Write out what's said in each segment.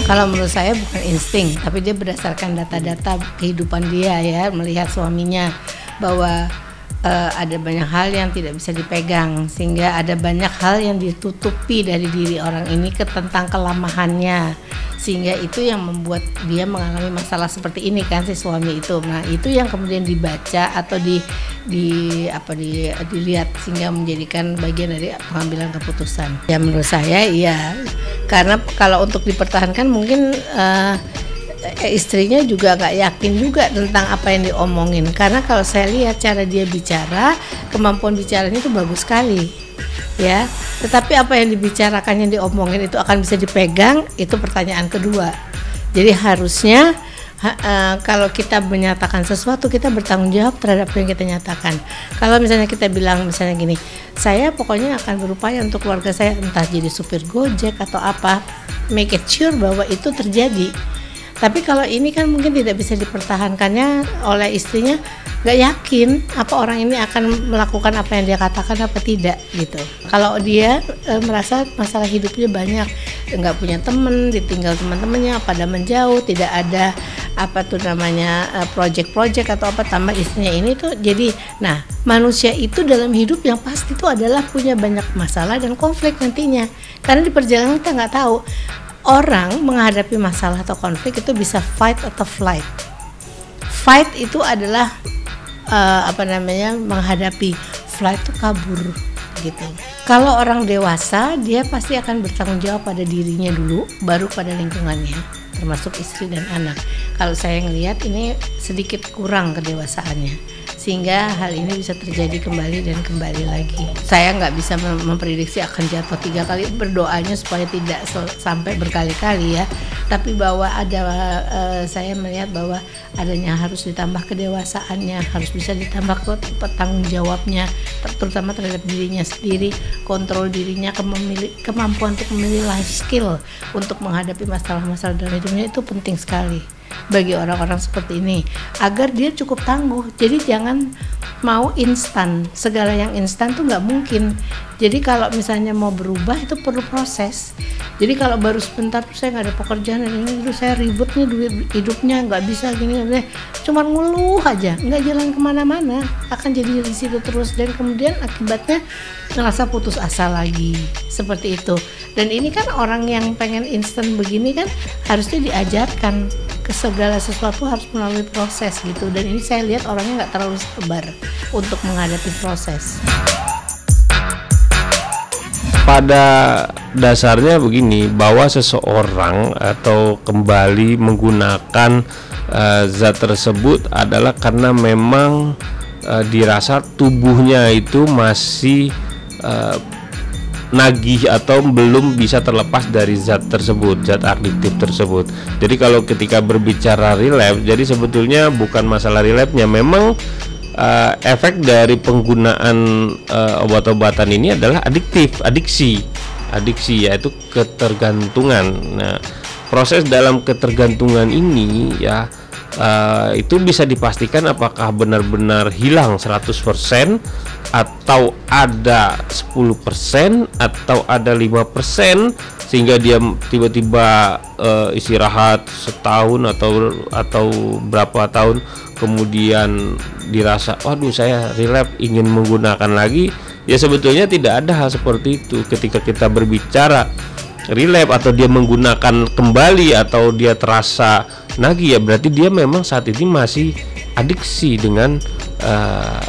Kalau menurut saya bukan insting, tapi dia berdasarkan data-data kehidupan dia ya, melihat suaminya bahwa ada banyak hal yang tidak bisa dipegang, sehingga ada banyak hal yang ditutupi dari diri orang ini tentang kelemahannya, sehingga itu yang membuat dia mengalami masalah seperti ini kan si suami itu. Nah itu yang kemudian dibaca atau dilihat sehingga menjadikan bagian dari pengambilan keputusan. Ya menurut saya iya, karena kalau untuk dipertahankan mungkin istrinya juga nggak yakin juga tentang apa yang diomongin, karena kalau saya lihat cara dia bicara, kemampuan bicaranya itu bagus sekali ya, tetapi apa yang dibicarakan, yang diomongin itu akan bisa dipegang, itu pertanyaan kedua. Jadi harusnya kalau kita menyatakan sesuatu, kita bertanggung jawab terhadap apa yang kita nyatakan. Kalau misalnya kita bilang misalnya gini, saya pokoknya akan berupaya untuk keluarga saya, entah jadi supir Gojek atau apa, make it sure bahwa itu terjadi. Tapi kalau ini kan mungkin tidak bisa dipertahankannya oleh istrinya, nggak yakin apa orang ini akan melakukan apa yang dia katakan apa tidak gitu. Kalau dia merasa masalah hidupnya banyak, nggak punya teman, ditinggal teman-temannya pada menjauh, tidak ada apa tuh namanya project-project atau apa, tambah istrinya ini tuh jadi, nah manusia itu dalam hidup yang pasti itu adalah punya banyak masalah dan konflik nantinya, karena di perjalanan kita nggak tahu. Orang menghadapi masalah atau konflik itu bisa fight atau flight. Fight itu adalah menghadapi, flight itu kabur gitu. Kalau orang dewasa dia pasti akan bertanggung jawab pada dirinya dulu, baru pada lingkungannya, termasuk istri dan anak. Kalau saya ngelihat ini sedikit kurang kedewasaannya, sehingga hal ini bisa terjadi kembali dan kembali lagi. Saya nggak bisa memprediksi akan jatuh 3 kali, berdoanya supaya tidak sampai berkali-kali ya. Tapi bahwa ada, saya melihat bahwa adanya harus ditambah kedewasaannya, harus bisa ditambah tanggung jawabnya, terutama terhadap dirinya sendiri, kontrol dirinya, kemampuan untuk memilih life skill untuk menghadapi masalah-masalah dalam hidupnya, itu penting sekali bagi orang-orang seperti ini, agar dia cukup tangguh. Jadi jangan mau instan, segala yang instan tuh nggak mungkin. Jadi kalau misalnya mau berubah itu perlu proses. Jadi kalau baru sebentar tuh saya nggak ada pekerjaan ini, itu saya ribut nih, duit hidupnya nggak bisa gini, cuma ngeluh aja, nggak jalan kemana-mana, akan jadi di situ terus, dan kemudian akibatnya ngerasa putus asa lagi seperti itu. Dan ini kan orang yang pengen instan begini kan harusnya diajarkan, ke segala sesuatu harus melalui proses gitu, dan ini saya lihat orangnya nggak terlalu sabar untuk menghadapi proses. Pada dasarnya begini, bahwa seseorang atau kembali menggunakan zat tersebut adalah karena memang dirasa tubuhnya itu masih nagih atau belum bisa terlepas dari zat tersebut, zat adiktif tersebut. Jadi kalau ketika berbicara relapse, jadi sebetulnya bukan masalah relapse-nya, memang efek dari penggunaan obat-obatan ini adalah adiksi yaitu ketergantungan. Nah, proses dalam ketergantungan ini ya itu bisa dipastikan apakah benar-benar hilang 100% atau ada 10% atau ada 5%, sehingga dia tiba-tiba istirahat setahun atau berapa tahun kemudian dirasa waduh saya relapse, ingin menggunakan lagi. Ya sebetulnya tidak ada hal seperti itu. Ketika kita berbicara relapse atau dia menggunakan kembali atau dia terasa nagih, ya berarti dia memang saat ini masih adiksi dengan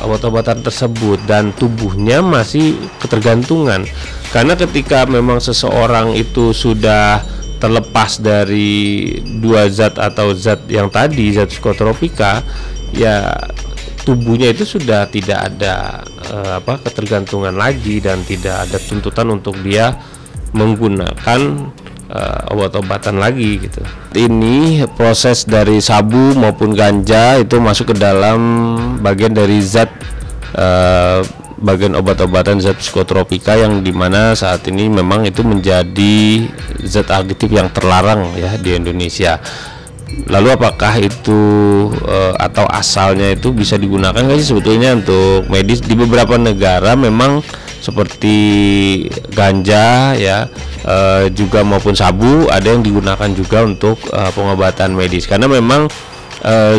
obat-obatan tersebut dan tubuhnya masih ketergantungan. Karena ketika memang seseorang itu sudah terlepas dari dua zat atau zat yang tadi, zat psikotropika, ya tubuhnya itu sudah tidak ada ketergantungan lagi dan tidak ada tuntutan untuk dia menggunakan obat-obatan lagi gitu. Ini proses dari sabu maupun ganja itu masuk ke dalam bagian dari zat bagian obat-obatan zat psikotropika, yang dimana saat ini memang itu menjadi zat adiktif yang terlarang ya di Indonesia. Lalu apakah itu atau asalnya itu bisa digunakan nggak sih sebetulnya untuk medis? Di beberapa negara memang seperti ganja ya, juga maupun sabu, ada yang digunakan juga untuk pengobatan medis, karena memang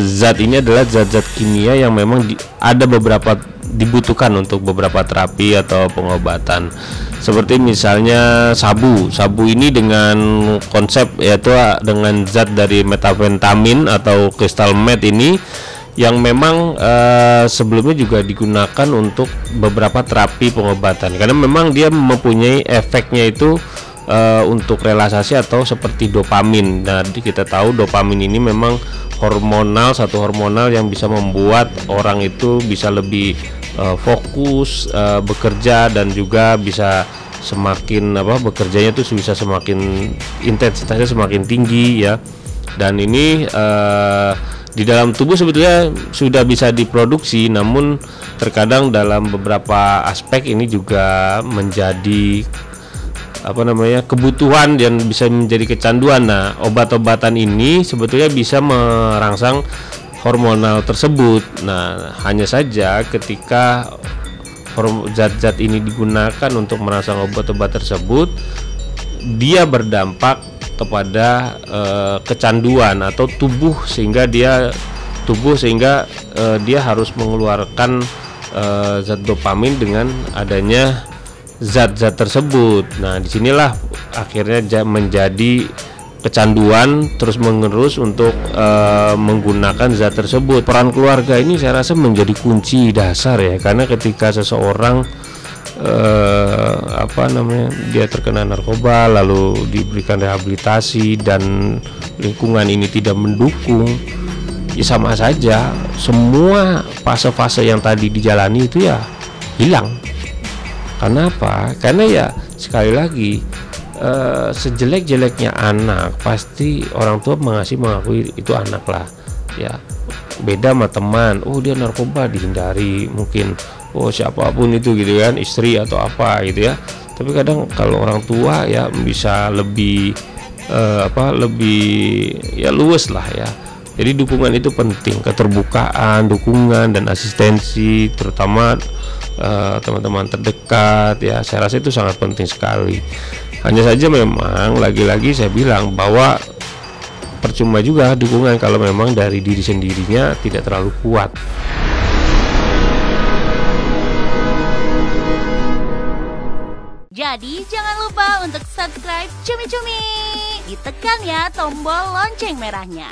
zat ini adalah zat-zat kimia yang memang ada beberapa dibutuhkan untuk beberapa terapi atau pengobatan. Seperti misalnya sabu ini dengan konsep yaitu dengan zat dari methamphetamine atau kristal meth ini, yang memang sebelumnya juga digunakan untuk beberapa terapi pengobatan, karena memang dia mempunyai efeknya itu untuk relaksasi atau seperti dopamin. Nah, kita tahu dopamin ini memang satu hormonal yang bisa membuat orang itu bisa lebih fokus bekerja, dan juga bisa semakin bekerjanya itu bisa semakin intensitasnya semakin tinggi ya. Dan ini di dalam tubuh sebetulnya sudah bisa diproduksi, namun terkadang dalam beberapa aspek ini juga menjadi kebutuhan dan bisa menjadi kecanduan. Nah, obat-obatan ini sebetulnya bisa merangsang hormonal tersebut. Nah, hanya saja ketika zat-zat ini digunakan untuk merangsang obat-obat tersebut, dia berdampak kepada kecanduan atau tubuh, sehingga dia harus mengeluarkan zat dopamin dengan adanya zat-zat tersebut. Nah, disinilah akhirnya menjadi kecanduan terus menerus untuk menggunakan zat tersebut. Peran keluarga ini saya rasa menjadi kunci dasar ya, karena ketika seseorang dia terkena narkoba lalu diberikan rehabilitasi dan lingkungan ini tidak mendukung, ya sama saja semua fase-fase yang tadi dijalani itu ya hilang. Kenapa? Karena ya sekali lagi sejelek-jeleknya anak pasti orang tua mengakui itu anak lah ya. Beda sama teman, dia narkoba dihindari, mungkin siapapun itu gitu kan, istri atau apa gitu ya. Tapi kadang kalau orang tua ya bisa lebih luwes lah ya. Jadi dukungan itu penting, keterbukaan, dukungan dan asistensi, terutama teman-teman terdekat ya, saya rasa itu sangat penting sekali. Hanya saja memang lagi-lagi saya bilang bahwa percuma juga dukungan kalau memang dari diri sendirinya tidak terlalu kuat. Jadi jangan lupa untuk subscribe Cumi Cumi, ditekan ya tombol lonceng merahnya.